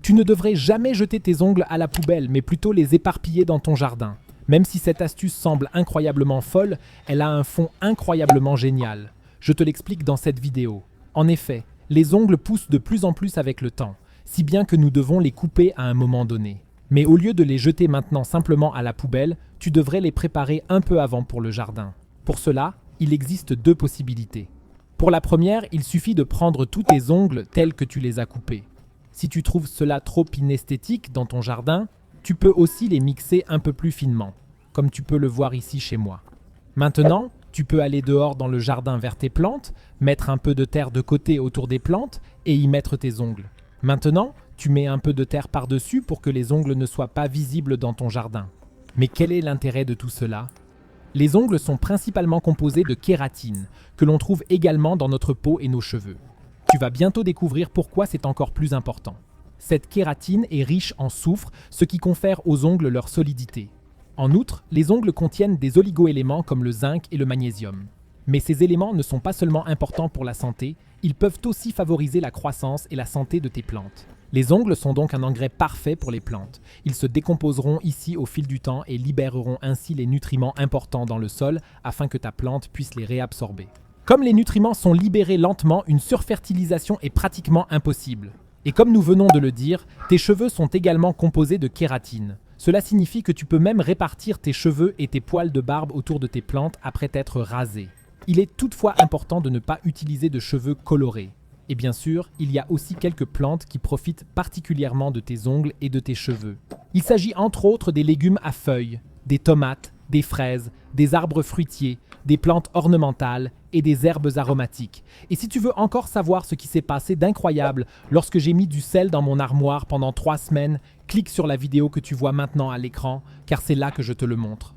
Tu ne devrais jamais jeter tes ongles à la poubelle, mais plutôt les éparpiller dans ton jardin. Même si cette astuce semble incroyablement folle, elle a un fond incroyablement génial. Je te l'explique dans cette vidéo. En effet, les ongles poussent de plus en plus avec le temps, si bien que nous devons les couper à un moment donné. Mais au lieu de les jeter maintenant simplement à la poubelle, tu devrais les préparer un peu avant pour le jardin. Pour cela, il existe deux possibilités. Pour la première, il suffit de prendre tous tes ongles tels que tu les as coupés. Si tu trouves cela trop inesthétique dans ton jardin, tu peux aussi les mixer un peu plus finement, comme tu peux le voir ici chez moi. Maintenant, tu peux aller dehors dans le jardin vers tes plantes, mettre un peu de terre de côté autour des plantes et y mettre tes ongles. Maintenant, tu mets un peu de terre par-dessus pour que les ongles ne soient pas visibles dans ton jardin. Mais quel est l'intérêt de tout cela ? Les ongles sont principalement composés de kératine, que l'on trouve également dans notre peau et nos cheveux. Tu vas bientôt découvrir pourquoi c'est encore plus important. Cette kératine est riche en soufre, ce qui confère aux ongles leur solidité. En outre, les ongles contiennent des oligoéléments comme le zinc et le magnésium. Mais ces éléments ne sont pas seulement importants pour la santé, ils peuvent aussi favoriser la croissance et la santé de tes plantes. Les ongles sont donc un engrais parfait pour les plantes. Ils se décomposeront ici au fil du temps et libéreront ainsi les nutriments importants dans le sol afin que ta plante puisse les réabsorber. Comme les nutriments sont libérés lentement, une surfertilisation est pratiquement impossible. Et comme nous venons de le dire, tes cheveux sont également composés de kératine. Cela signifie que tu peux même répartir tes cheveux et tes poils de barbe autour de tes plantes après t'être rasé. Il est toutefois important de ne pas utiliser de cheveux colorés. Et bien sûr, il y a aussi quelques plantes qui profitent particulièrement de tes ongles et de tes cheveux. Il s'agit entre autres des légumes à feuilles, des tomates, des fraises, des arbres fruitiers, des plantes ornementales et des herbes aromatiques. Et si tu veux encore savoir ce qui s'est passé d'incroyable lorsque j'ai mis du sel dans mon armoire pendant 3 semaines, clique sur la vidéo que tu vois maintenant à l'écran, car c'est là que je te le montre.